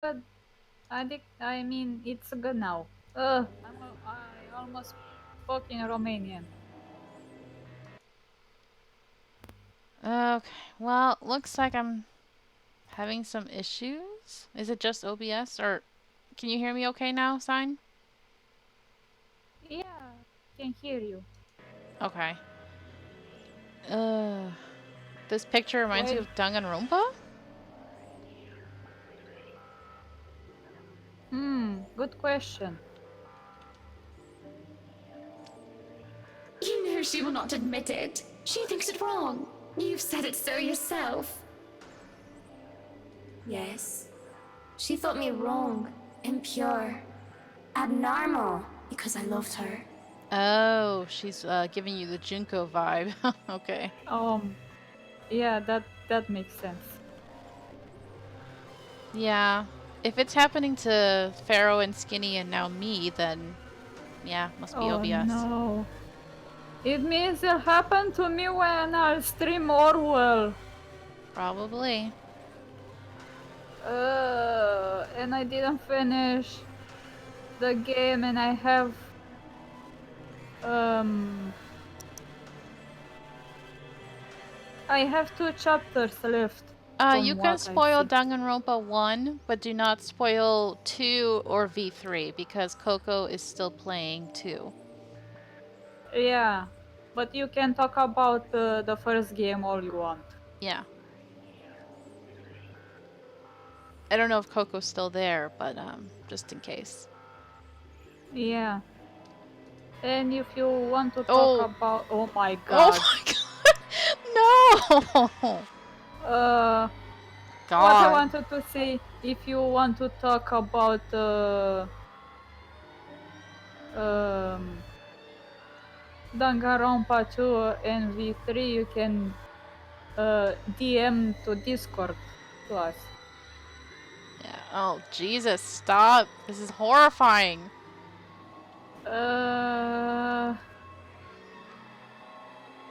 good. I mean, it's good now. I almost spoke in Romanian. Okay, well, looks like I'm having some issues. Is it just OBS or can you hear me okay now, Sign? Yeah, can hear you. Okay. Uh, this picture reminds you Wait. of Danganronpa? Good question. You know she will not admit it. She thinks it wrong. You've said it so yourself. Yes. She thought me wrong, impure, abnormal, because I loved her. Oh, she's giving you the Junko vibe. Okay. Um, yeah, that makes sense. Yeah. If it's happening to Pharaoh and Skinny and now me, then yeah, must be Oh OBS. no. It means it happened to me when I stream Orwell. Probably. And I didn't finish the game, and I have um, I have 2 chapters left, You from can what I spoil see. Danganronpa 1, but do not spoil 2 or V3 because Coco is still playing 2. Yeah, but you can talk about the first game all you want. Yeah. I don't know if Coco's still there, but just in case. Yeah, and if you want to talk Oh, about, oh my oh god, my god! No! uh, what I God. wanted to say, if you want to talk about um, Danganronpa 2 and V3, you can DM to Discord to us. Yeah. Oh, Jesus, stop. This is horrifying. Uh,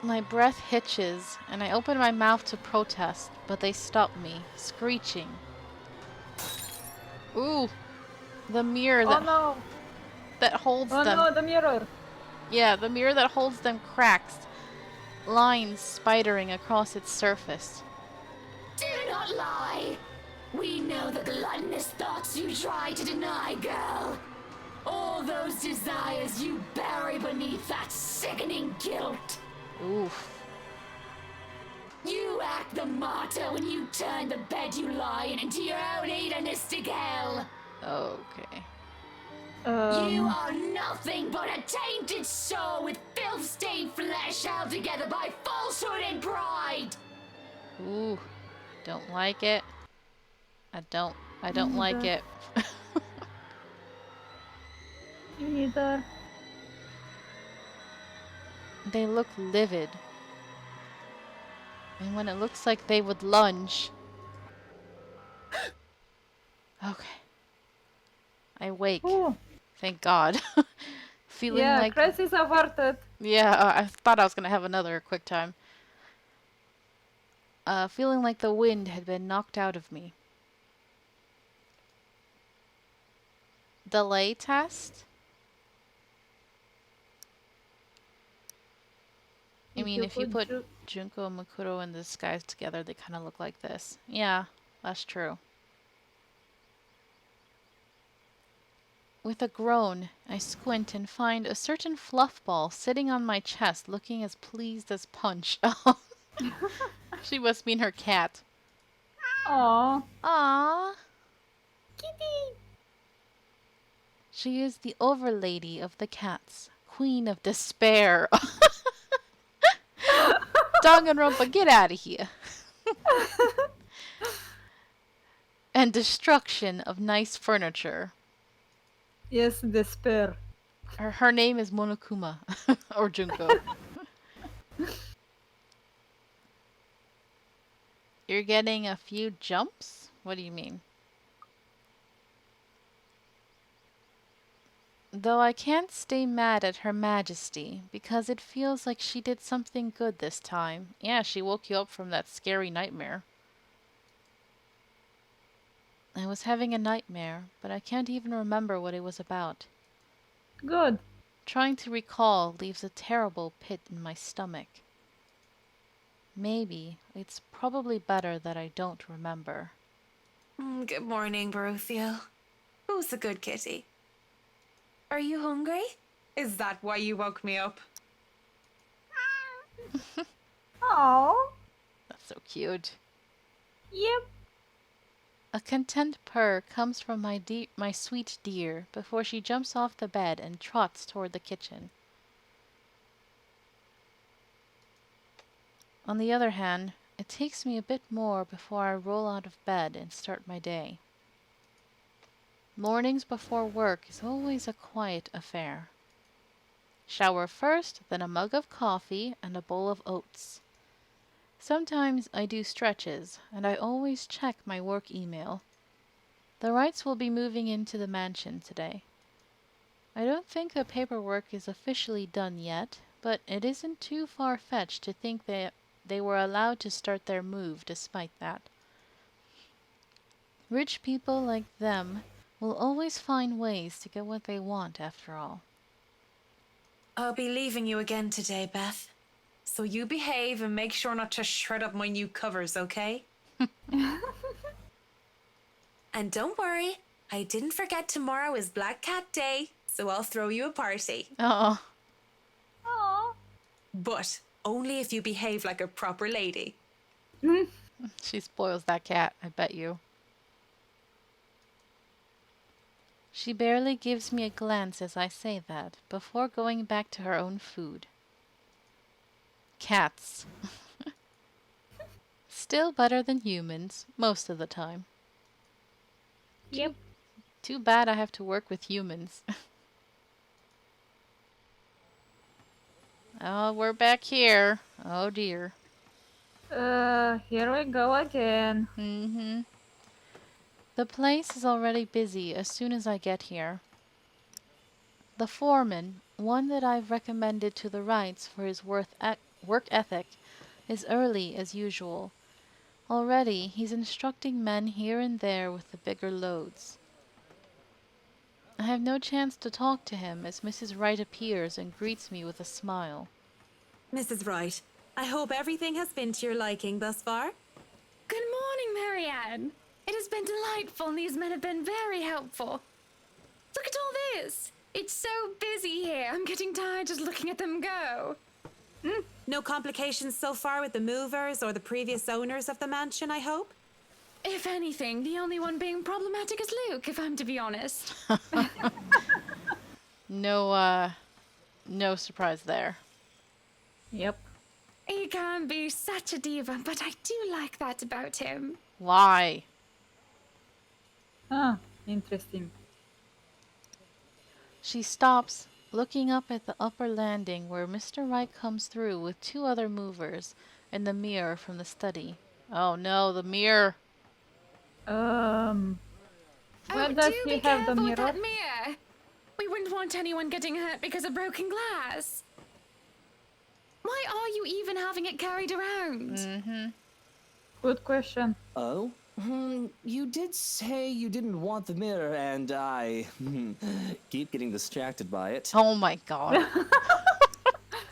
My breath hitches, and I open my mouth to protest, but they stop me, screeching. Ooh, the mirror oh no, that holds oh them. no, the mirror. Yeah, the mirror that holds them cracks, lines spidering across its surface. Do not lie! We know the gluttonous thoughts you try to deny, girl. All those desires you bury beneath that sickening guilt. Oof. You act the martyr when you turn the bed you lie in into your own hedonistic hell. Okay. You Um, are nothing but a tainted soul with filth-stained flesh held together by falsehood and pride. Ooh, don't like it. I don't. I me don't like neither. it. Me neither. They look livid, and when it looks like they would lunge. Okay. I wake. Ooh, Thank God. Feeling yeah, like. crisis averted. Yeah, I thought I was gonna have another quick time. Feeling like the wind had been knocked out of me. Delay test? I If mean, you if you put put Junko and Makuro in disguise together, they kind of look like this. Yeah, that's true. With a groan, I squint and find a certain fluff ball sitting on my chest, looking as pleased as Punch. She must mean her cat. Aw, Ah, kitty. she is the overlady of the cats, queen of despair. Danganronpa, get out of here. And destruction of nice furniture. Yes, despair. Her name is Monokuma, or Junko. You're getting a few jumps? What do you mean? Though I can't stay mad at Her Majesty, because it feels like she did something good this time. Yeah, she woke you up from that scary nightmare. I was having a nightmare, but I can't even remember what it was about. Good. Trying to recall leaves a terrible pit in my stomach. Maybe it's probably better that I don't remember. Good morning, Beruthiel. Who's the good kitty? Are you hungry? Is that why you woke me up? Oh. That's so cute. Yep. A content purr comes from my sweet dear before she jumps off the bed and trots toward the kitchen. On the other hand, it takes me a bit more before I roll out of bed and start my day. Mornings before work is always a quiet affair. Shower first, then a mug of coffee and a bowl of oats. Sometimes I do stretches, and I always check my work email. The Wrights will be moving into the mansion today. I don't think the paperwork is officially done yet, but it isn't too far-fetched to think that they were allowed to start their move despite that. Rich people like them will always find ways to get what they want after all. I'll be leaving you again today, Beth. So you behave and make sure not to shred up my new covers, okay? And don't worry, I didn't forget tomorrow is Black Cat Day, so I'll throw you a party. Oh, Oh. But only if you behave like a proper lady. she spoils that cat, I bet you. She barely gives me a glance as I say that, before going back to her own food. Cats. Still better than humans, most of the time. Yep. Too bad I have to work with humans. Oh, we're back here. Oh dear. Here we go again. Mm-hmm. The place is already busy as soon as I get here. The foreman, one that I've recommended to the Wrights for his work ethic, is early as usual. Already he's instructing men here and there with the bigger loads. I have no chance to talk to him as Mrs. Wright appears and greets me with a smile. Mrs. Wright, I hope everything has been to your liking thus far. Good morning, Marianne. It has been delightful, and these men have been very helpful. Look at all this. It's so busy here. I'm getting tired just looking at them go. No complications so far with the movers or the previous owners of the mansion, I hope? If anything, the only one being problematic is Luke, if I'm to be honest. No surprise there. Yep. He can be such a diva, but I do like that about him. Why? Ah, interesting. She stops, looking up at the upper landing where Mr. Wright comes through with two other movers and the mirror from the study. Oh no, the mirror! Where Oh, does do he be have the careful with mirror? that mirror. We wouldn't want anyone getting hurt because of broken glass. Why are you even having it carried around? Mm-hmm. Good question. Oh? You did say you didn't want the mirror, and I keep getting distracted by it. Oh my god.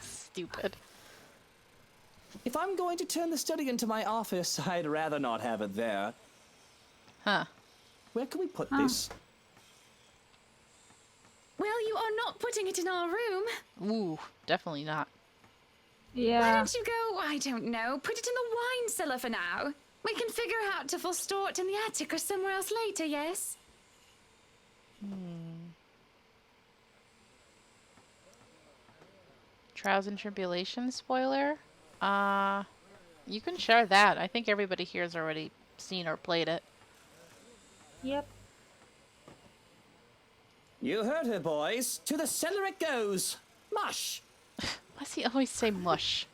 Stupid. If I'm going to turn the study into my office, I'd rather not have it there. Huh. Where can we put this? Well, you are not putting it in our room. Ooh, definitely not. Why Yeah. don't you go, I don't know, put it in the wine cellar for now? We can figure out to store it in the attic or somewhere else later, yes? Trials and Tribulations spoiler? You can share that. I think everybody here has already seen or played it. Yep. You heard her, boys. To the cellar it goes. Mush! Why does he always say mush?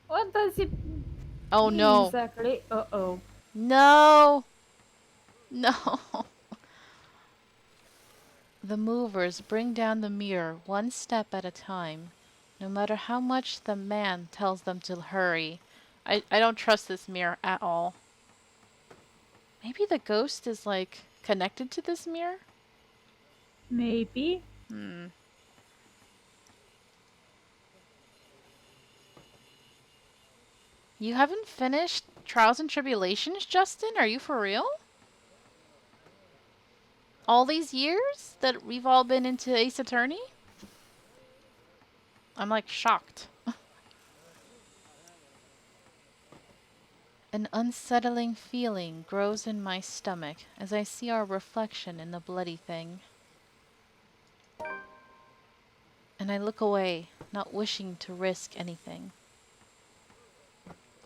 What does it Oh mean no. exactly? Uh-oh. No! No! The movers bring down the mirror one step at a time, no matter how much the man tells them to hurry. I don't trust this mirror at all. Maybe the ghost is like connected to this mirror? Maybe. Hmm. You haven't finished Trials and Tribulations, Justin? Are you for real? All these years that we've all been into Ace Attorney? I'm like shocked. An unsettling feeling grows in my stomach as I see our reflection in the bloody thing. And I look away, not wishing to risk anything.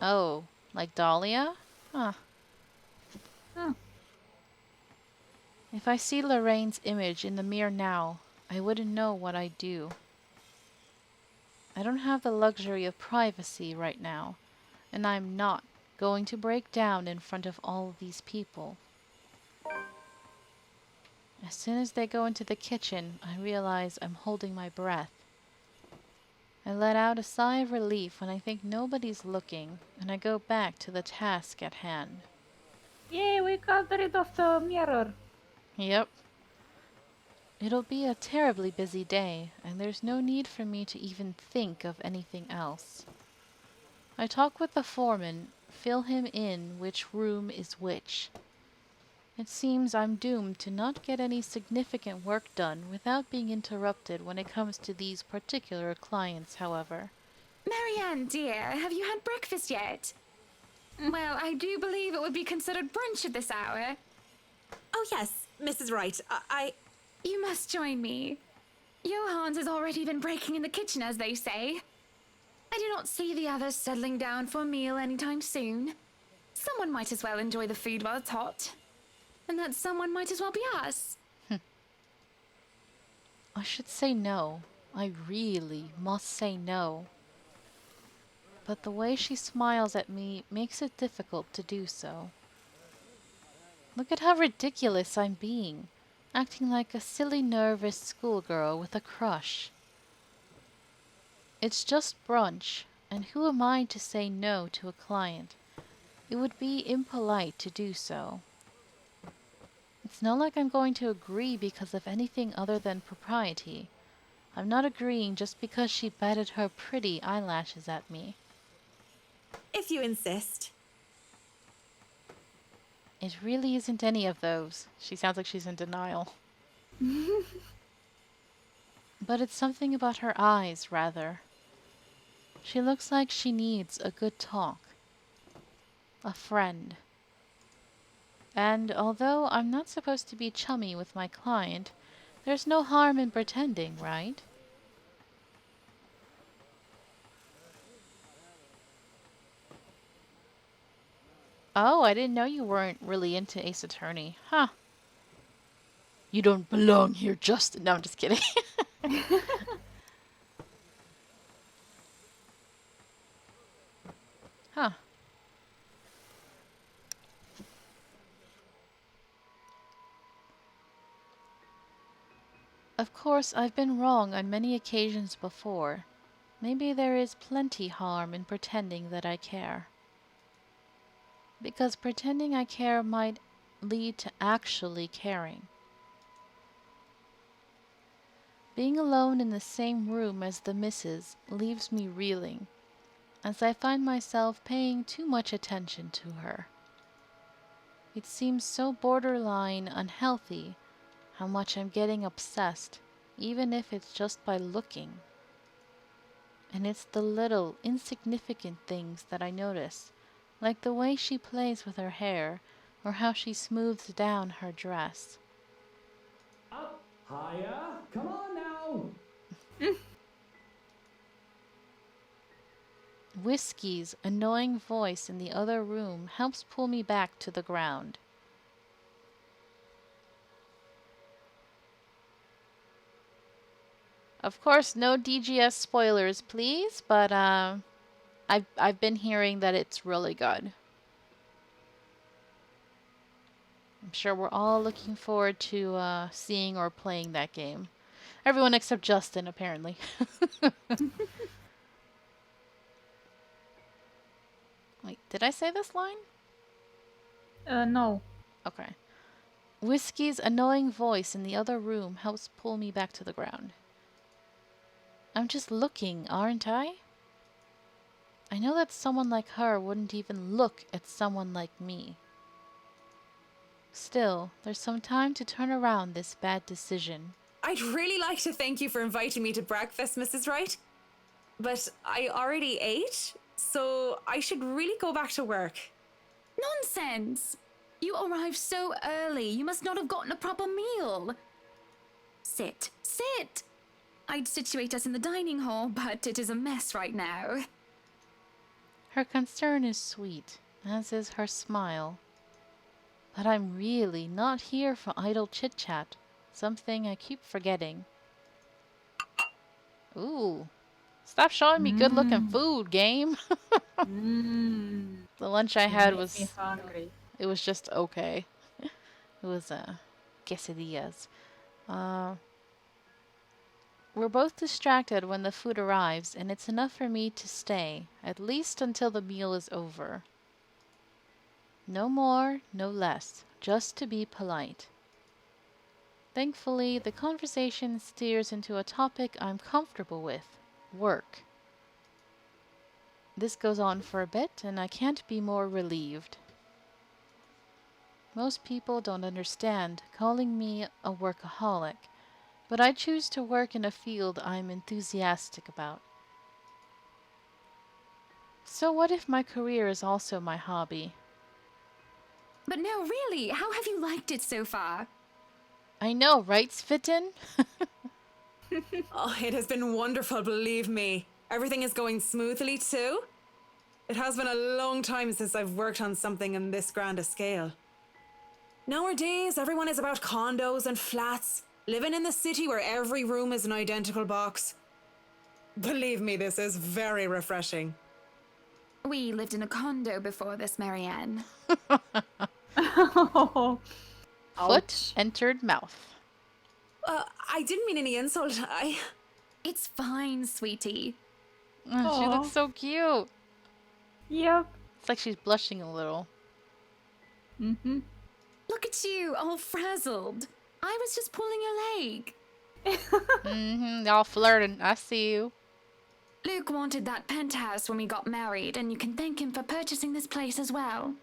Oh, like Dahlia? Huh. Huh. If I see Lorraine's image in the mirror now, I wouldn't know what I'd do. I don't have the luxury of privacy right now, and I'm not going to break down in front of all of these people. As soon as they go into the kitchen, I realize I'm holding my breath. I let out a sigh of relief when I think nobody's looking, and I go back to the task at hand. Yay, we got rid of the mirror. Yep. It'll be a terribly busy day, and there's no need for me to even think of anything else. I talk with the foreman, fill him in which room is which. It seems I'm doomed to not get any significant work done without being interrupted when it comes to these particular clients, however. Marianne, dear, have you had breakfast yet? Well, I do believe it would be considered brunch at this hour. Oh, yes, Mrs. Wright. You must join me. Johans has already been breaking in the kitchen, as they say. I do not see the others settling down for a meal anytime soon. Someone might as well enjoy the food while it's hot. And that someone might as well be us. I should say no. I really must say no. But the way she smiles at me makes it difficult to do so. Look at how ridiculous I'm being, acting like a silly nervous schoolgirl with a crush. It's just brunch, and who am I to say no to a client? It would be impolite to do so. It's not like I'm going to agree because of anything other than propriety. I'm not agreeing just because she batted her pretty eyelashes at me. If you insist. It really isn't any of those. She sounds like she's in denial. But it's something about her eyes, rather. She looks like she needs a good talk. A friend. And although I'm not supposed to be chummy with my client, there's no harm in pretending, right? Oh, I didn't know you weren't really into Ace Attorney. Huh. You don't belong here, Justin. No, I'm just kidding. Huh. Of course, I've been wrong on many occasions before. Maybe there is plenty harm in pretending that I care. Because pretending I care might lead to actually caring. Being alone in the same room as the missus leaves me reeling, as I find myself paying too much attention to her. It seems so borderline unhealthy how much I'm getting obsessed, even if it's just by looking. And it's the little, insignificant things that I notice, like the way she plays with her hair, or how she smooths down her dress. Up, higher, come on now. Whiskey's annoying voice in the other room helps pull me back to the ground. Of course, no DGS spoilers, please, but I've been hearing that it's really good. I'm sure we're all looking forward to seeing or playing that game. Everyone except Justin, apparently. Wait, did I say this line? No. Okay. Whiskey's annoying voice in the other room helps pull me back to the ground. I'm just looking, aren't I? I know that someone like her wouldn't even look at someone like me. Still, there's some time to turn around this bad decision. I'd really like to thank you for inviting me to breakfast, Mrs. Wright. But I already ate, so I should really go back to work. Nonsense! You arrived so early. You must not have gotten a proper meal. Sit, sit. I'd situate us in the dining hall, but it is a mess right now. Her concern is sweet, as is her smile. But I'm really not here for idle chit-chat, something I keep forgetting. Ooh. Stop showing me good-looking food, game. Mmm. The lunch I You had make me was... hungry. It was just okay. It was, quesadillas. We're both distracted when the food arrives, and it's enough for me to stay, at least until the meal is over. No more, no less, just to be polite. Thankfully, the conversation steers into a topic I'm comfortable with, work. This goes on for a bit, and I can't be more relieved. Most people don't understand calling me a workaholic, but I choose to work in a field I'm enthusiastic about. So what if my career is also my hobby? But no, really, how have you liked it so far? I know, right, Svitten? Oh, it has been wonderful, believe me. Everything is going smoothly too. It has been a long time since I've worked on something on this grand a scale. Nowadays, everyone is about condos and flats, living in the city where every room is an identical box. Believe me, this is very refreshing. We lived in a condo before this, Marianne. Oh. Foot entered mouth. I didn't mean any insult. It's fine, sweetie. Oh, she Aw. looks so cute. Yep. It's like she's blushing a little. Mm-hmm. Look at you, all frazzled. I was just pulling your leg. Mm-hmm, y'all flirting. I see you. Luke wanted that penthouse when we got married, and you can thank him for purchasing this place as well.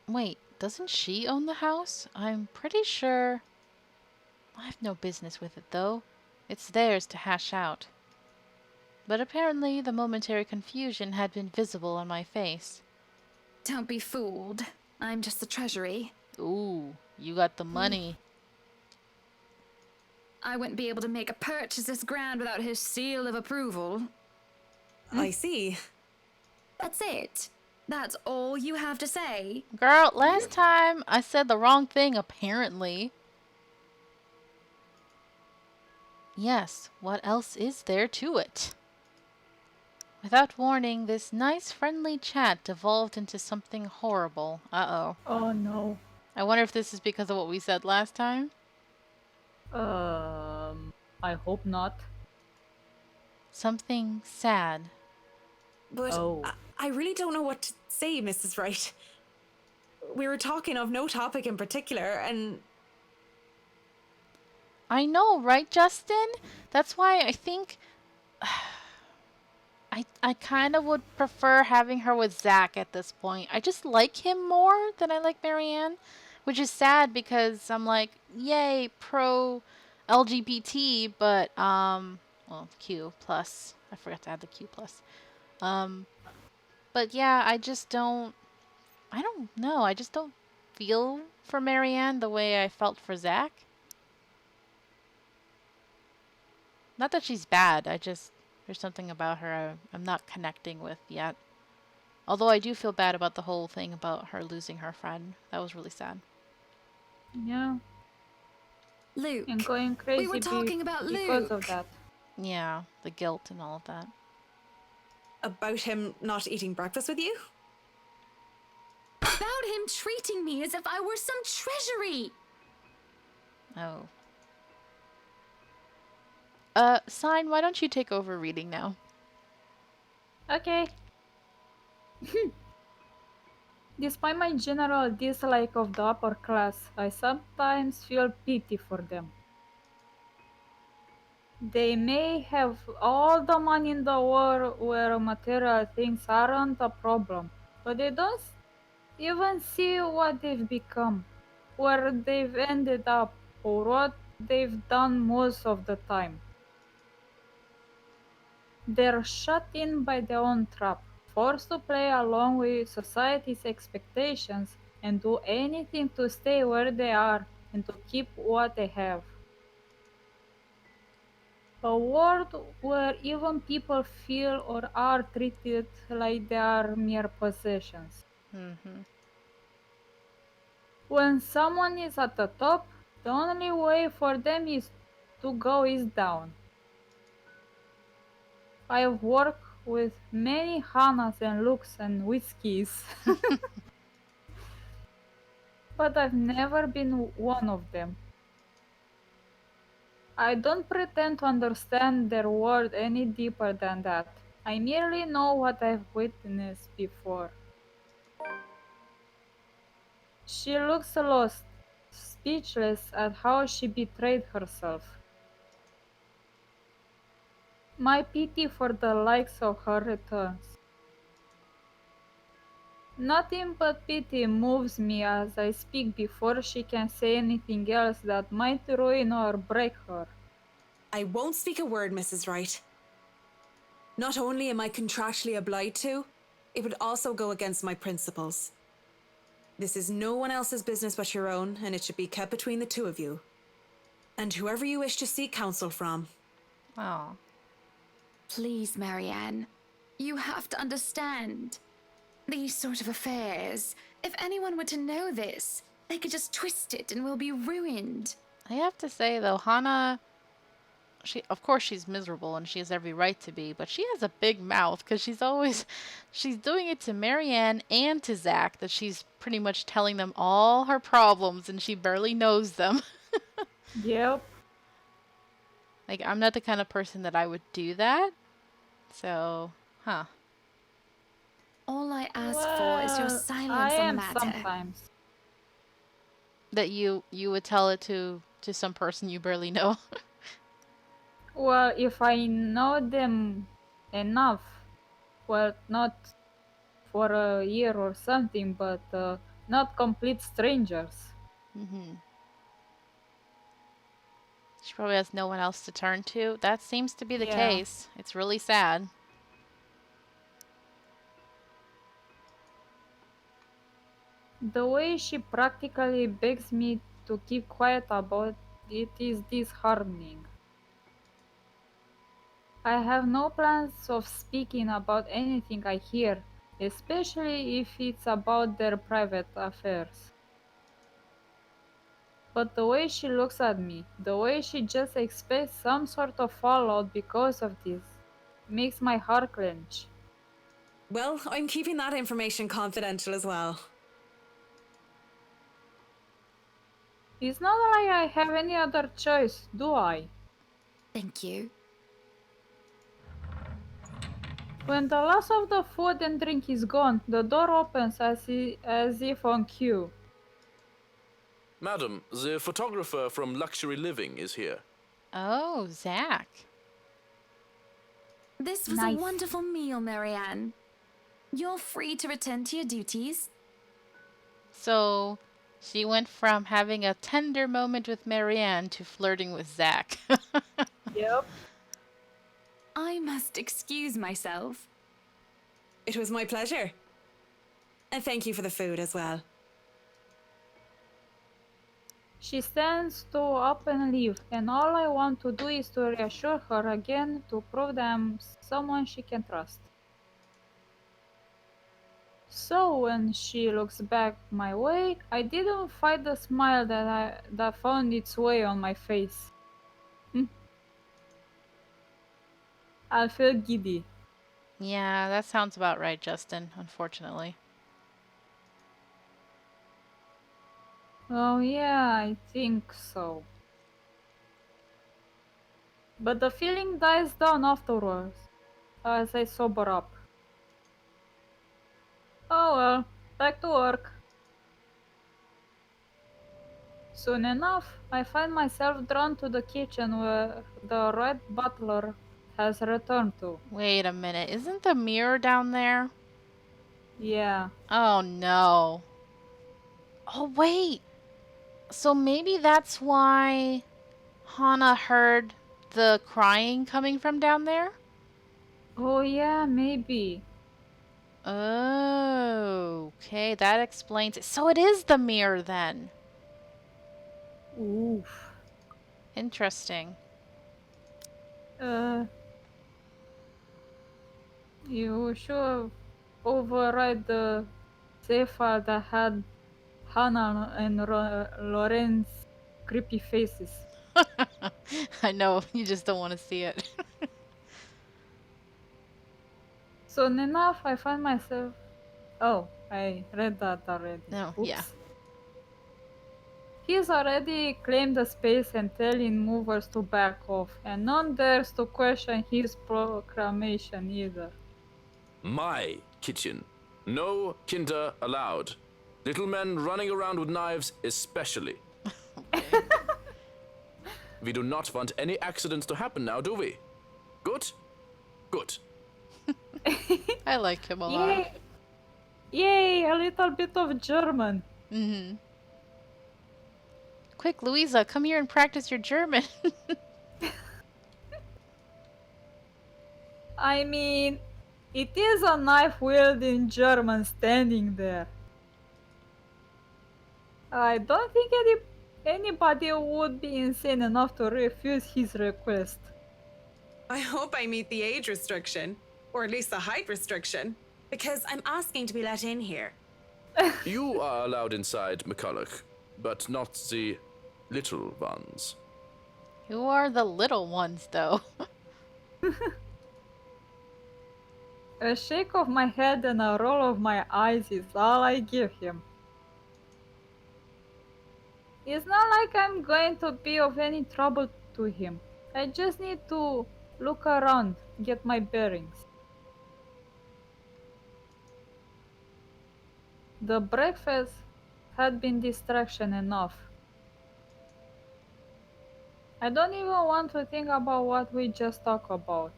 Wait, doesn't she own the house? I'm pretty sure... I have no business with it, though. It's theirs to hash out. But apparently the momentary confusion had been visible on my face. Don't be fooled. I'm just the treasury. Ooh, you got the money. I wouldn't be able to make a purchase this grand without his seal of approval. I see. That's it. That's all you have to say. Girl, last time I said the wrong thing, apparently. Yes, what else is there to it? Without warning, this nice friendly chat devolved into something horrible. Uh-oh. Oh no. I wonder if this is because of what we said last time? I hope not. Something sad. But Oh. I really don't know what to say, Mrs. Wright. We were talking of no topic in particular, and I know, right, Justin? That's why I think... I kind of would prefer having her with Zach at this point. I just like him more than I like Marianne, which is sad because I'm like, yay, pro LGBT, but, well, Q plus. I forgot to add the Q plus. But yeah, I don't know. I just don't feel for Marianne the way I felt for Zach. Not that she's bad, there's something about her I'm not connecting with yet. Although I do feel bad about the whole thing about her losing her friend. That was really sad. Yeah. Luke. And going crazy were talking about because of Luke. that. Yeah, the guilt and all of that. about him not eating breakfast with you? About him treating me as if I were some treasury. Oh. Sign, why don't you take over reading now? Okay. Despite my general dislike of the upper class, I sometimes feel pity for them. They may have all the money in the world where material things aren't a problem, but they don't even see what they've become, where they've ended up, or what they've done most of the time. They're shut in by their own trap, forced to play along with society's expectations and do anything to stay where they are and to keep what they have. A world where even people feel or are treated like they are mere possessions. Mm-hmm. When someone is at the top, the only way for them is to go is down. I've worked with many Hanas and Lukes and Whiskies, but I've never been one of them. I don't pretend to understand their world any deeper than that. I merely know what I've witnessed before. She looks lost, speechless at how she betrayed herself. My pity for the likes of her returns. Nothing but pity moves me as I speak before she can say anything else that might ruin or break her. I won't speak a word, Mrs. Wright. Not only am I contractually obliged to, it would also go against my principles. This is no one else's business but your own, and it should be kept between the two of you. And whoever you wish to seek counsel from. Oh. Please, Marianne. You have to understand. These sort of affairs, if anyone were to know this, they could just twist it and we'll be ruined. I have to say though, Hana, of course she's miserable and she has every right to be, but she has a big mouth because she's doing it to Marianne and to Zach, that she's pretty much telling them all her problems and she barely knows them. Yep. Like, I'm not the kind of person that I would do that. So, huh. All I ask for is your Well, silence I on the am matter. sometimes. That you would tell it to some person you barely know. Well, if I know them enough, well, not for a year or something, but not complete strangers. Mm-hmm. She probably has no one else to turn to. That seems to be the Yeah. case. It's really sad. The way she practically begs me to keep quiet about it is disheartening. I have no plans of speaking about anything I hear, especially if it's about their private affairs. But the way she looks at me, the way she just expects some sort of fallout because of this, makes my heart clench. Well, I'm keeping that information confidential as well. It's not like I have any other choice, do I? Thank you. When the last of the food and drink is gone, the door opens as if on cue. Madam, the photographer from Luxury Living is here. Oh, Zach. This was Nice. a wonderful meal, Marianne. You're free to return to your duties. So, she went from having a tender moment with Marianne to flirting with Zach. Yep. I must excuse myself. It was my pleasure. And thank you for the food as well. She stands to up and leave, and all I want to do is to reassure her again to prove that I'm someone she can trust. So when she looks back my way, I didn't fight the smile that found its way on my face. I feel giddy. Yeah, that sounds about right, Justin, unfortunately. Oh yeah, I think so. But the feeling dies down afterwards, as I sober up. Oh well, Back to work. Soon enough, I find myself drawn to the kitchen where the red butler has returned to. Wait a minute. Isn't the mirror down there? Yeah. Oh no. Oh wait. So maybe that's why Hana heard the crying coming from down there? Oh yeah, maybe. Oh, okay, that explains it. So it is the mirror then. Oof. Interesting. Uh, you should override the save file that had Hannah and Loren's creepy faces. I know, you just don't want to see it. Soon enough, I find myself. Oh, I read that already. No, Oops. yeah. He's already claimed the space and telling movers to back off, and none dares to question his proclamation either. My kitchen. No kinder allowed. Little men running around with knives, especially. We do not want any accidents to happen now, do we? Good? Good. I like him a lot. Yay! Yay! A little bit of German. Mm-hmm. Quick, Louisa, come here and practice your German. I mean, it is a knife wielding German standing there. I don't think anybody would be insane enough to refuse his request. I hope I meet the age restriction, or at least the height restriction, because I'm asking to be let in here. You are allowed inside, McCulloch, but not the little ones. Who are the little ones, though? A shake of my head and a roll of my eyes is all I give him. It's not like I'm going to be of any trouble to him. I just need to look around, get my bearings. The breakfast had been distraction enough. I don't even want to think about what we just talked about.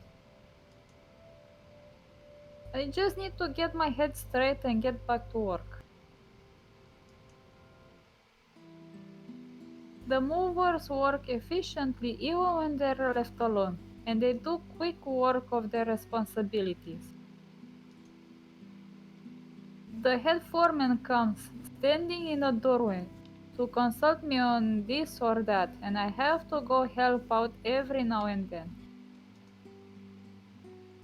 I just need to get my head straight and get back to work. The movers work efficiently even when they're left alone, and they do quick work of their responsibilities. The head foreman comes, standing in the doorway, to consult me on this or that, and I have to go help out every now and then.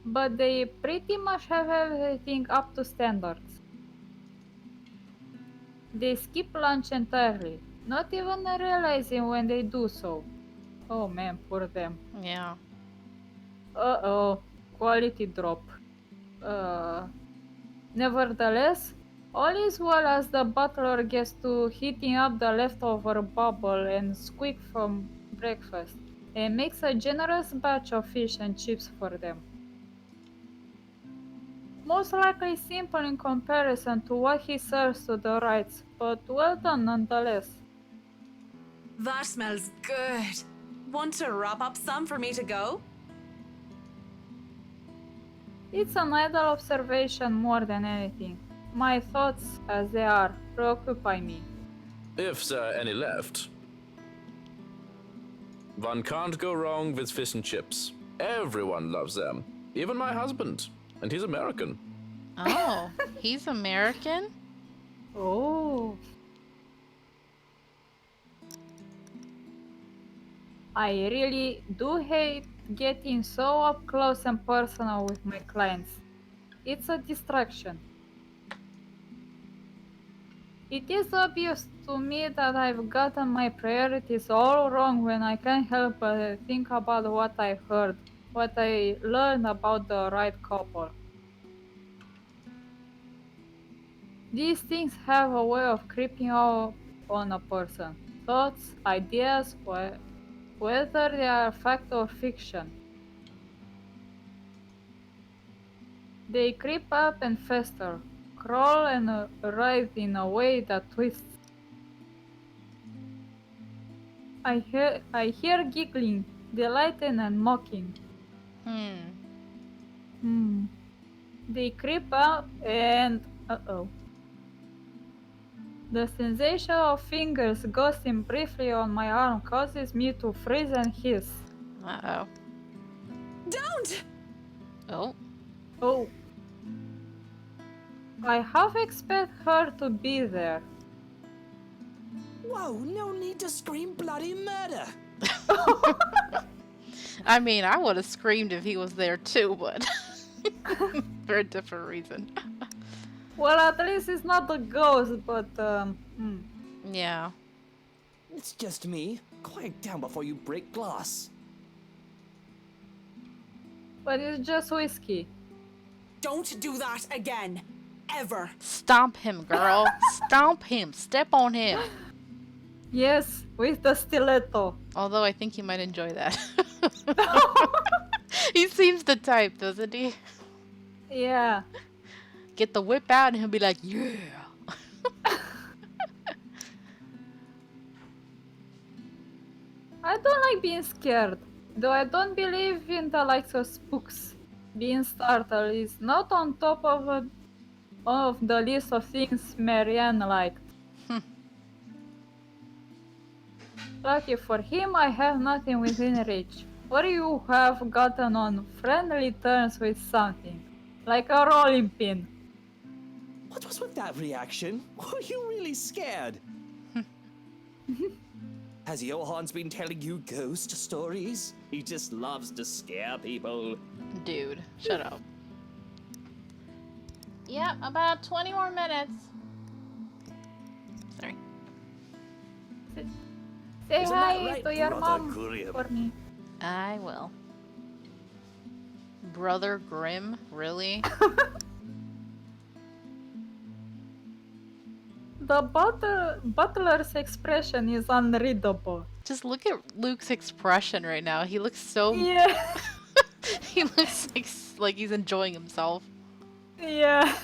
But they pretty much have everything up to standards. They skip lunch entirely, not even realizing when they do so. Oh man, poor them. Yeah. Uh-oh, quality drop. Nevertheless, all is well as the butler gets to heating up the leftover bubble and squeak from breakfast, and makes a generous batch of fish and chips for them. Most likely simple in comparison to what he serves to the Wrights, but well done nonetheless. That smells good. Want to wrap up some for me to go? It's an idle observation more than anything. My thoughts, as they are, preoccupy me. If there are any left. One can't go wrong with fish and chips. Everyone loves them. Even my husband. And he's American. Oh, he's American? Oh. I really do hate getting so up close and personal with my clients. It's a distraction. It is obvious to me that I've gotten my priorities all wrong when I can't help but think about what I heard, what I learned about the right couple. These things have a way of creeping up on a person. Thoughts, ideas, whether they are fact or fiction. They creep up and fester, crawl and writhe in a way that twists. I hear giggling, delighted and mocking. They creep up and uh-oh. The sensation of fingers ghosting briefly on my arm causes me to freeze and hiss. Uh-oh. Don't! Oh. Oh. I half expect her to be there. Whoa, no need to scream bloody murder. I mean, I would have screamed if he was there too, but for a different reason. Well, at least it's not a ghost, but Yeah. It's just me. Quiet down before you break glass. but it's just whiskey. Don't do that again. Ever. Stomp him, girl. Stomp him. Step on him. Yes, with the stiletto. Although I think he might enjoy that. He seems the type, doesn't he? Yeah. Get the whip out and he'll be like, yeah. I don't like being scared, though I don't believe in the likes of spooks. Being startled is not on top of the list of things Marianne liked. Lucky for him, I have nothing within reach. Or you have gotten on friendly terms with something, like a rolling pin. What was with that reaction? Were you really scared? Has Johans been telling you ghost stories? He just loves to scare people. Dude, shut up. Yep, about 20 more minutes. Sorry. Say Isn't hi that right, to your Brother mom Grimm? for me. I will. Brother Grimm? Really? The butler's expression is unreadable. Just look at Luke's expression right now. He looks so... Yeah, He looks like he's enjoying himself. yeah.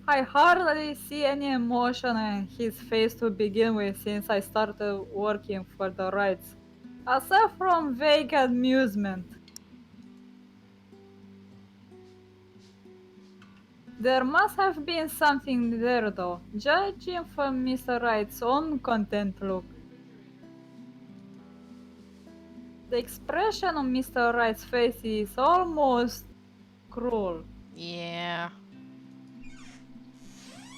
I hardly see any emotion in his face to begin with since I started working for the rights, aside from vague amusement. There must have been something there though, judging from Mr. Wright's own content look. The expression on Mr. Wright's face is almost cruel. Yeah.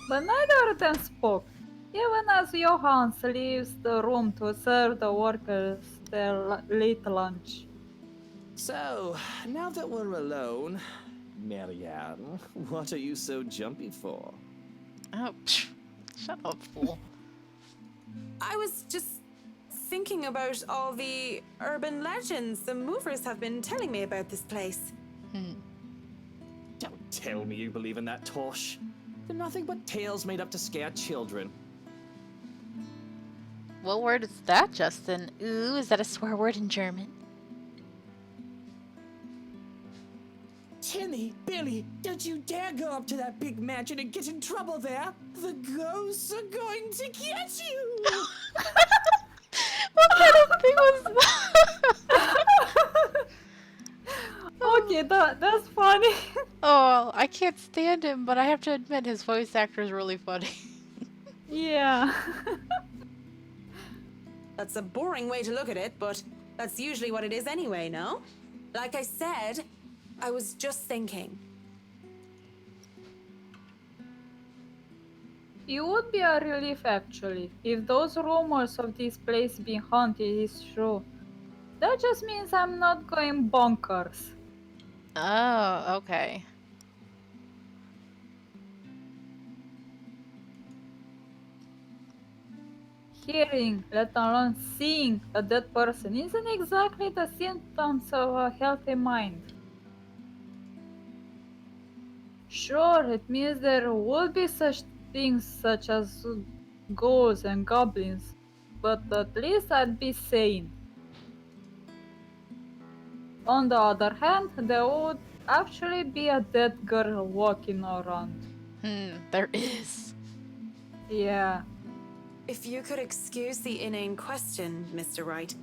But neither of them spoke, even as Johans leaves the room to serve the workers their late lunch. So, now that we're alone, Marianne, what are you so jumpy for? Oh, psh, shut up, fool. I was just thinking about all the urban legends the movers have been telling me about this place. Don't tell me you believe in that tosh. They're nothing but tales made up to scare children. What word is that, Justin? Ooh, is that a swear word in German? Timmy, Billy, don't you dare go up to that big mansion and get in trouble there. The ghosts are going to get you. What kind of thing was that? Okay, that's funny. Oh, I can't stand him, but I have to admit his voice actor is really funny. Yeah. That's a boring way to look at it, but that's usually what it is anyway, no? Like I said, I was just thinking. It would be a relief actually, if those rumors of this place being haunted is true. That just means I'm not going bonkers. Oh, okay. Hearing, let alone seeing a dead person isn't exactly the symptoms of a healthy mind. Sure, it means there would be such things such as ghouls and goblins, but at least I'd be sane. On the other hand, there would actually be a dead girl walking around. There is. Yeah. If you could excuse the inane question, Mr. Wright,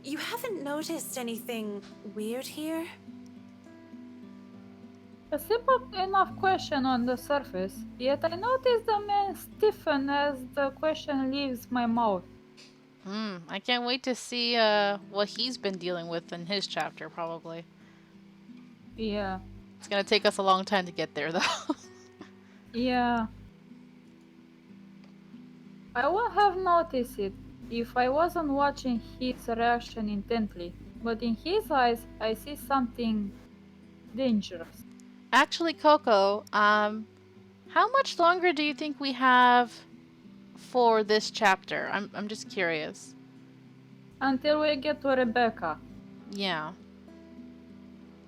you haven't noticed anything weird here? A simple enough question on the surface, yet I notice the man stiffen as the question leaves my mouth. I can't wait to see what he's been dealing with in his chapter, probably. Yeah. It's gonna take us a long time to get there, though. Yeah. I would have noticed it if I wasn't watching his reaction intently, but in his eyes I see something dangerous. Actually, Coco, how much longer do you think we have for this chapter? I'm just curious. Until we get to Rebecca. Yeah.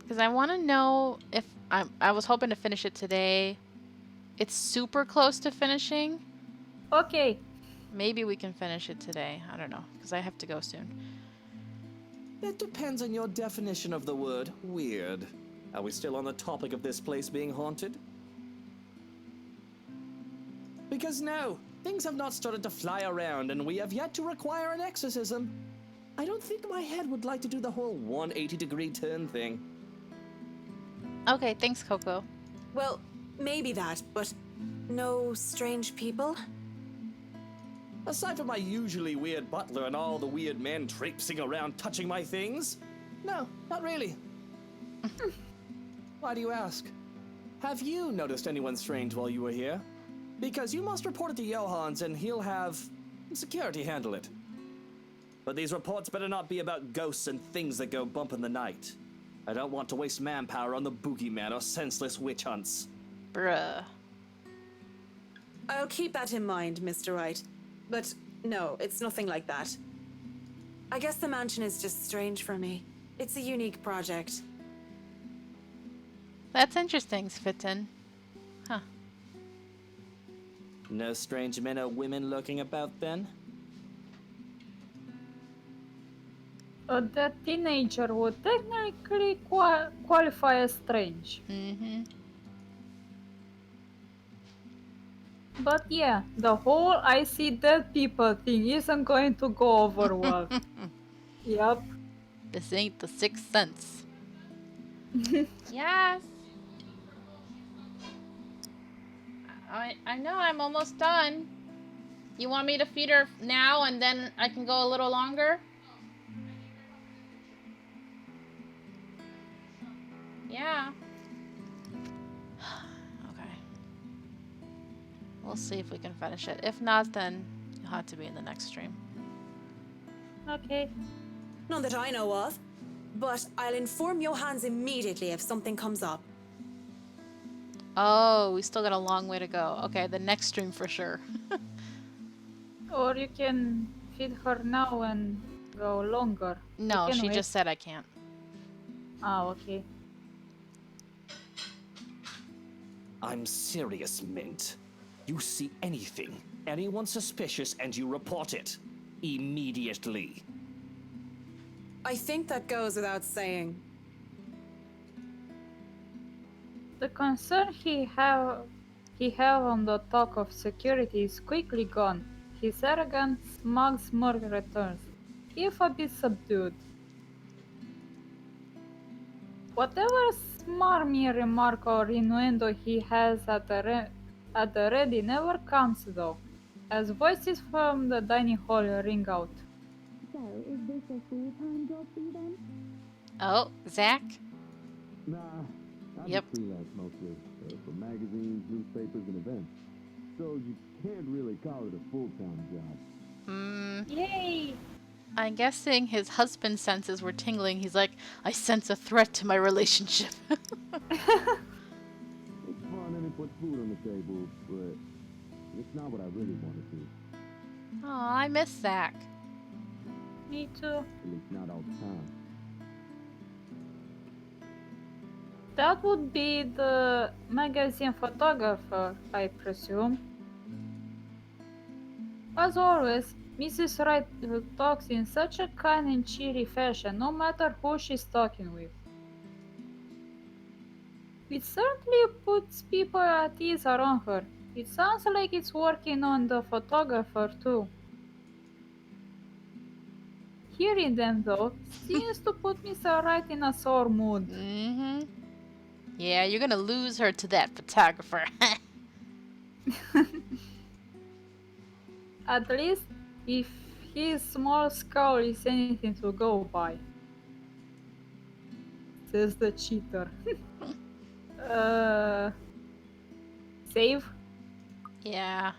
Because I want to know if I was hoping to finish it today. It's super close to finishing. Okay. Maybe we can finish it today. I don't know, because I have to go soon. It depends on your definition of the word weird. Are we still on the topic of this place being haunted? Because no, things have not started to fly around and we have yet to require an exorcism. I don't think my head would like to do the whole 180-degree turn thing. Okay, thanks, Coco. Well, maybe that, but no strange people? Aside from my usually weird butler and all the weird men traipsing around touching my things? No, not really. Why do you ask? Have you noticed anyone strange while you were here? Because you must report it to Johans and he'll have security handle it. But these reports better not be about ghosts and things that go bump in the night. I don't want to waste manpower on the boogeyman or senseless witch hunts. Bruh. I'll keep that in mind, Mr. Wright. But no, it's nothing like that. I guess the mansion is just strange for me. It's a unique project. That's interesting, Svitten. Huh. No strange men or women lurking about then? That teenager would technically qualify as strange. Mm-hmm. But yeah, the whole I see dead people thing isn't going to go over well. Yup. This ain't the Sixth Sense. Yes. I know I'm almost done. You want me to feed her now and then I can go a little longer? Yeah. Okay. We'll see if we can finish it. If not, then you'll have to be in the next stream. Okay. None that I know of. But I'll inform Johans immediately if something comes up. Oh, we still got a long way to go. Okay, the next stream for sure. Or you can feed her now and go longer. No, You can she wait. just said I can't. Oh, okay. I'm serious, Mint. You see anything, anyone suspicious, and you report it. Immediately. I think that goes without saying. The concern he have on the talk of security is quickly gone. His arrogant, smug smirk returns, if a bit subdued. Whatever smarmy remark or innuendo he has at the ready never comes though, as voices from the dining hall ring out. So, is this a full-time job for you then? Oh, Zach? Nah, I Yep. do freelance mostly for magazines, newspapers, and events. So you can't really call it a full-time job. Yay! I'm guessing his husband's senses were tingling. He's like, I sense a threat to my relationship. It's fun and it puts food on the table, but it's not what I really want to do. Oh, I miss Zach. Me too. At least not all the time. That would be the magazine photographer, I presume. As always, Mrs. Wright talks in such a kind and cheery fashion, no matter who she's talking with. It certainly puts people at ease around her. It sounds like it's working on the photographer too. Hearing them though seems to put me so right in a sore mood. Mm-hmm. Yeah, you're gonna lose her to that photographer. At least if his small skull is anything to go by. Says the cheater. uh Save? Yeah.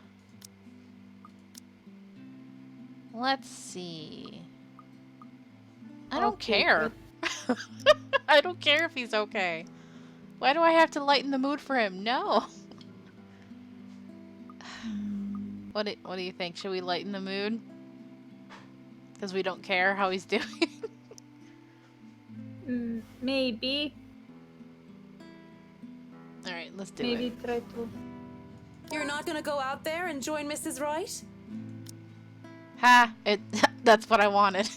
Let's see. I don't Okay, care. I don't care if he's okay. Why do I have to lighten the mood for him? No. What do you think? Should we lighten the mood? Because we don't care how he's doing. Maybe. All right, let's do Maybe it. try to. You're not gonna go out there and join Mrs. Wright? Ha! That's what I wanted.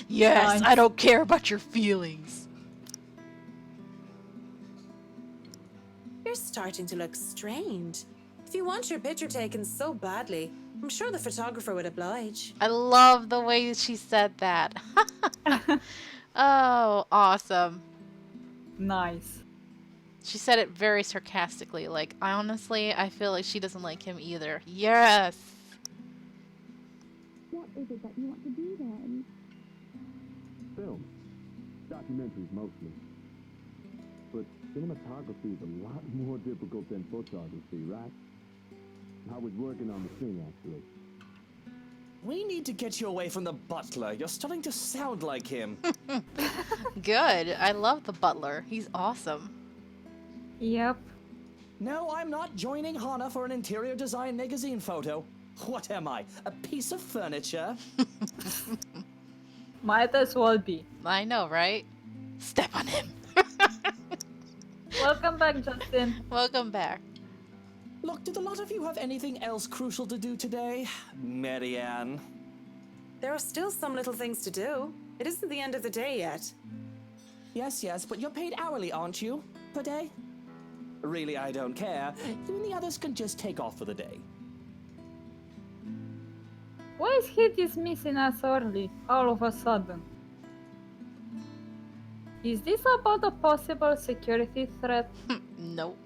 Yes, Nice. I don't care about your feelings. You're starting to look strained. If you want your picture taken so badly, I'm sure the photographer would oblige. I love the way she said that. Oh, awesome. Nice. She said it very sarcastically, like, honestly, I feel like she doesn't like him either. Yes! What is it that you want to do then? Film. Documentaries mostly. But cinematography is a lot more difficult than photography, right? I was working on the thing, actually. We need to get you away from the butler. You're starting to sound like him. Good. I love the butler. He's awesome. Yep. No, I'm not joining Hana for an interior design magazine photo. What am I? A piece of furniture? Might as well be. I know, right? Step on him. Welcome back, Justin. Welcome back. Look, did a lot of you have anything else crucial to do today? Marianne. There are still some little things to do. It isn't the end of the day yet. Yes, but you're paid hourly, aren't you? Per day? Really, I don't care. You and the others can just take off for the day. Why is he dismissing us early, all of a sudden? Is this about a possible security threat? Nope.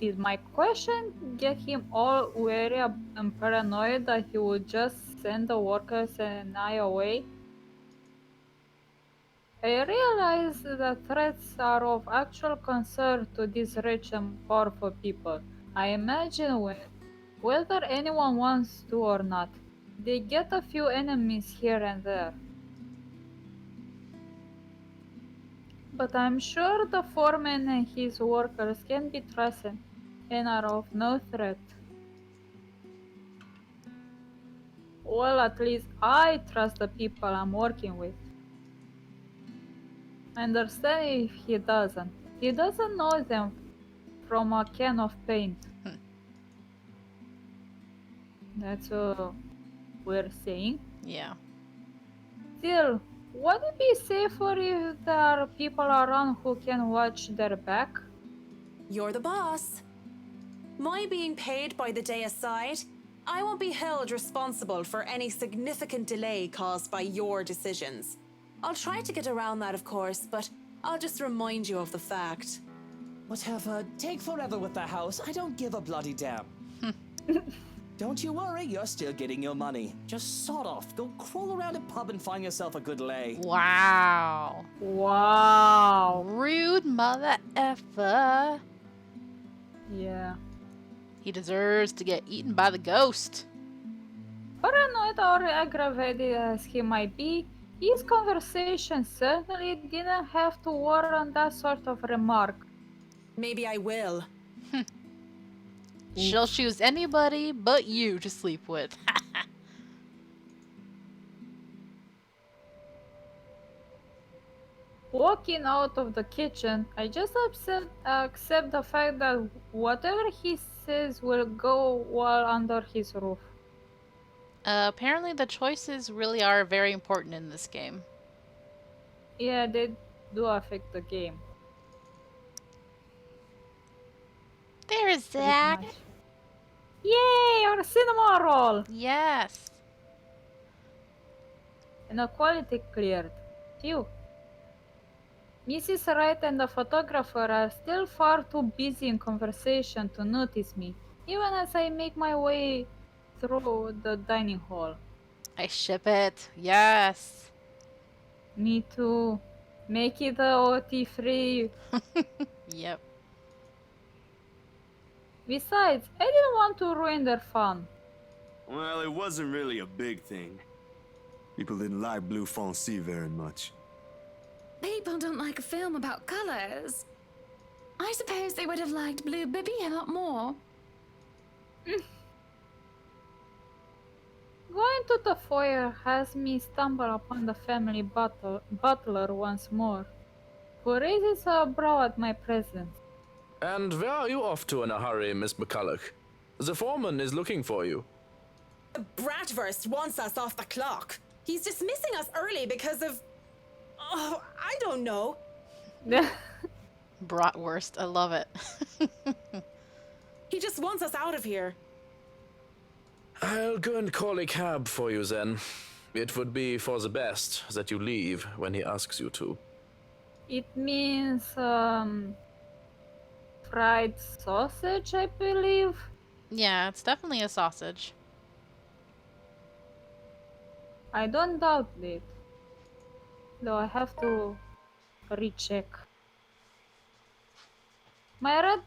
Did my question get him all wary and paranoid that he would just send the workers and I away? I realize that threats are of actual concern to these rich and powerful people. I imagine whether anyone wants to or not, they get a few enemies here and there. But I'm sure the foreman and his workers can be trusted and are of no threat. Well, at least I trust the people I'm working with. I understand if he doesn't. He doesn't know them from a can of paint. That's what we're saying. Yeah. Still, would it be safer if there are people around who can watch their back? You're the boss. My being paid by the day aside, I won't be held responsible for any significant delay caused by your decisions. I'll try to get around that, of course, but I'll just remind you of the fact. Whatever, take forever with the house. I don't give a bloody damn. Don't you worry, you're still getting your money. Just sod off. Go crawl around a pub and find yourself a good lay. Wow. Wow. Rude mother effer. Yeah. He deserves to get eaten by the ghost. Paranoid or aggravated as he might be, his conversation certainly didn't have to warrant that sort of remark. Maybe I will. She'll choose anybody but you to sleep with. Walking out of the kitchen, I just accept the fact that whatever he says will go well under his roof. Apparently the choices really are very important in this game. Yeah, do affect the game There's pretty Zach. much. Yay! Our cinema roll! Yes. Inequality cleared. Phew. Mrs. Wright and the photographer are still far too busy in conversation to notice me, even as I make my way through the dining hall. I ship it. Yes. Me too. Make it a OT free. Yep. Besides, I didn't want to ruin their fun. Well, it wasn't really a big thing. People didn't like Blue Fonzie very much. People don't like a film about colors. I suppose they would have liked Blue Bibby a lot more. Going to the foyer has me stumble upon the family butler once more, who raises a brow at my presence. And where are you off to in a hurry, Miss McCulloch? The foreman is looking for you. The Bratwurst wants us off the clock. He's dismissing us early because of... Oh, I don't know. Bratwurst. I love it. He just wants us out of here. I'll go and call a cab for you then. It would be for the best that you leave when he asks you to. It means fried sausage, I believe. Yeah, it's definitely a sausage. I don't doubt it. Though I have to recheck. Oh.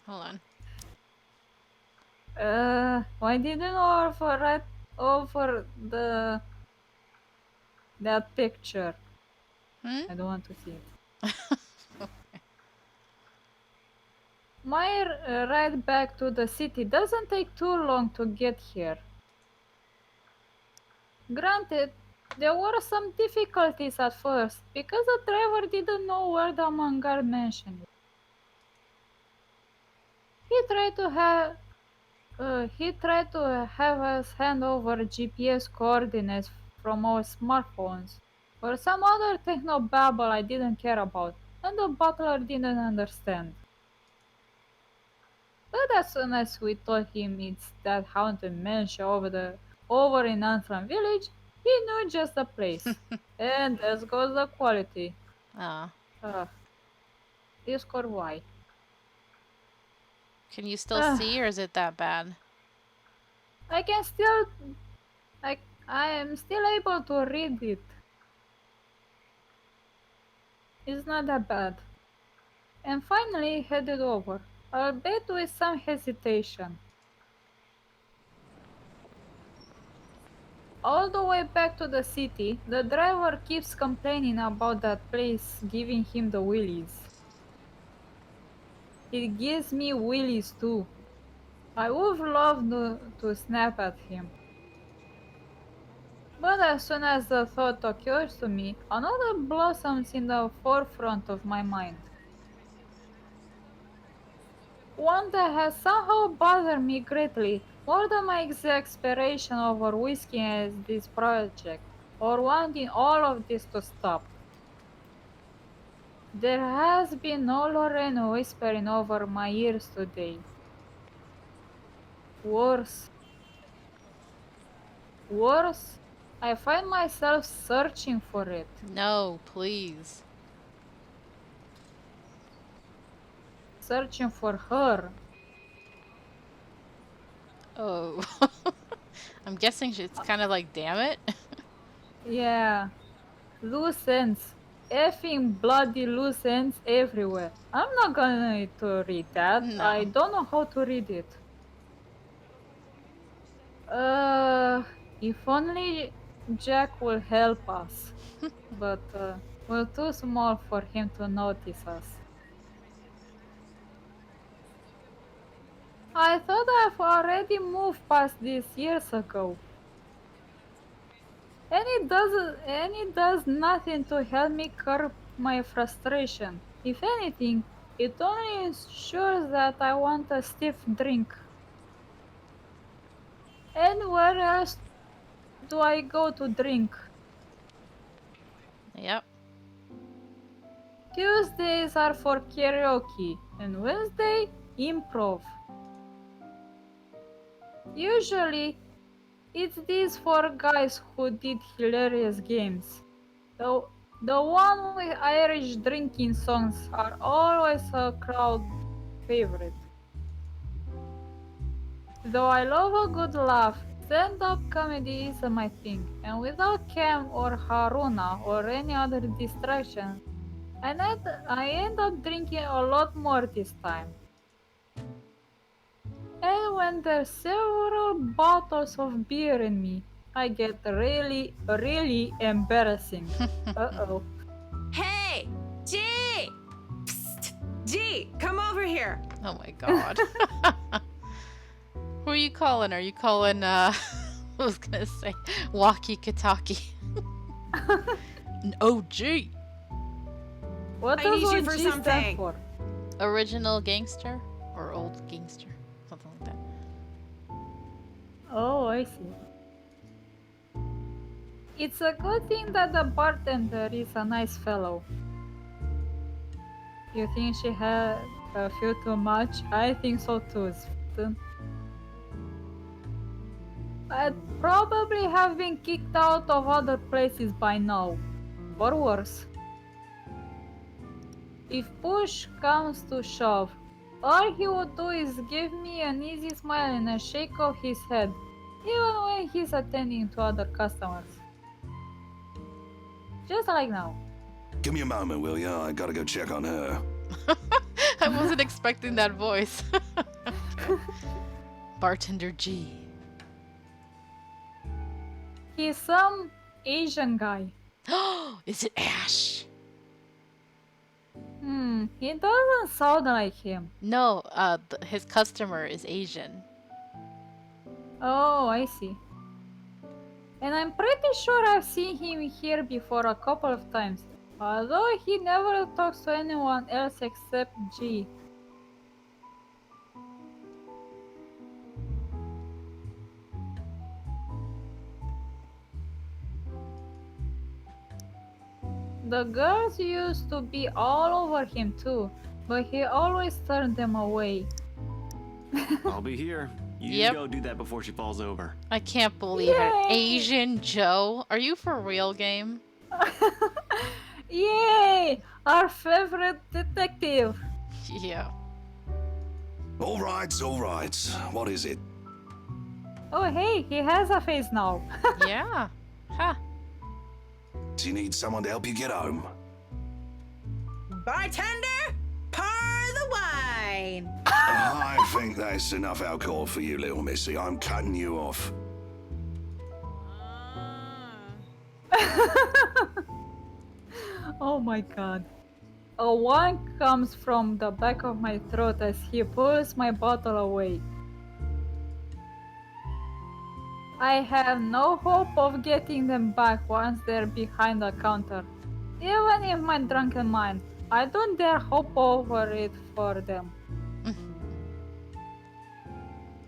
Hold on. Why didn't offer that picture? I don't want to see it. My ride back to the city doesn't take too long to get here. Granted, there were some difficulties at first because the driver didn't know where the Mangard mentioned it. He tried to have us hand over GPS coordinates from our smartphones or some other technobabble I didn't care about, and the butler didn't understand. But as soon as we told him it's that haunted mansion over in Antrim village, he knew just the place. And as goes the quality. Ah. Discord why? Can you still see, or is it that bad? I am still able to read it. It's not that bad. And finally headed over, albeit with some hesitation. All the way back to the city, the driver keeps complaining about that place giving him the willies. It gives me willies too. I would love to snap at him. But as soon as the thought occurs to me, another blossoms in the forefront of my mind. One that has somehow bothered me greatly, more than my exasperation over whiskey as this project, or wanting all of this to stop. There has been no Lorraine whispering over my ears today. Worse, I find myself searching for it. No, please. Searching for her. Oh. I'm guessing it's kind of like, damn it. Yeah. Loose ends. Effing bloody loose ends everywhere. I'm not going to read that. No. I don't know how to read it. If only Jack will help us. But we're too small for him to notice us. I thought I've already moved past this years ago. And it does nothing to help me curb my frustration. If anything, it only ensures that I want a stiff drink. And where else do I go to drink? Yep. Tuesdays are for karaoke, and Wednesday, improv. Usually, it's these four guys who did hilarious games. The, the one with Irish drinking songs are always a crowd favorite. Though I love a good laugh, stand-up comedy isn't my thing, and without Cam or Haruna or any other distraction, I end up drinking a lot more this time. And when there's several bottles of beer in me, I get really, really embarrassing. Uh-oh. Hey! G! Psst! G! Come over here! Oh my god. Who are you calling? Are you calling, I was gonna say, Walkie Kataki? An OG. What I does need you for OG stand something. for? Original gangster? Or old gangster? Something like that. Oh, I see. It's a good thing that the bartender is a nice fellow. You think she had a few too much? I think so too, Sven. I'd probably have been kicked out of other places by now. Or worse. If push comes to shove, all he would do is give me an easy smile and a shake of his head, even when he's attending to other customers. Just like now. Give me a moment, will ya? I gotta go check on her. I wasn't expecting that voice. Bartender G. He's some Asian guy. Is it Ash? He doesn't sound like him. No, his customer is Asian. Oh, I see. And I'm pretty sure I've seen him here before a couple of times, although he never talks to anyone else except G. The girls used to be all over him too, but he always turned them away. I'll be here. You Yep. go do that before she falls over. I can't believe it. Yay! Asian Joe? Are you for real, game? Yay! Our favorite detective! Yeah. All right, all right. What is it? Oh hey, he has a face now. Yeah. Huh. Do you need someone to help you get home? Bartender, pour the wine! I think that's enough alcohol for you, little missy. I'm cutting you off. Oh my god. A whine comes from the back of my throat as he pulls my bottle away. I have no hope of getting them back once they're behind the counter. Even in my drunken mind, I don't dare hope over it for them.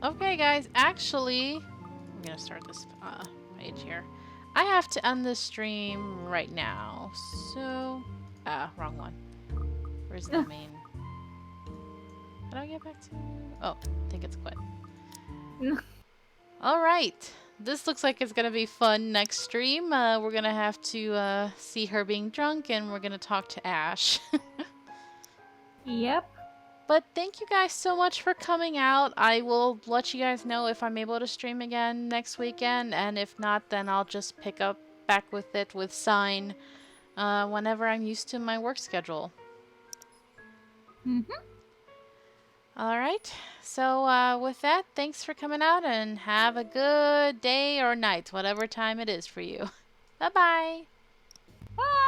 Okay, guys. Actually, I'm gonna start this page here. I have to end this stream right now. So, wrong one. Where's the main? How do I get back to? Oh, I think it's quit. All right. This looks like it's gonna be fun next stream. We're gonna have to see her being drunk, and we're gonna talk to Ash. Yep. But thank you guys so much for coming out. I will let you guys know if I'm able to stream again next weekend, and if not, then I'll just pick up back with it with Sign whenever I'm used to my work schedule. Alright, so with that, thanks for coming out, and have a good day or night, whatever time it is for you. Bye-bye! Bye!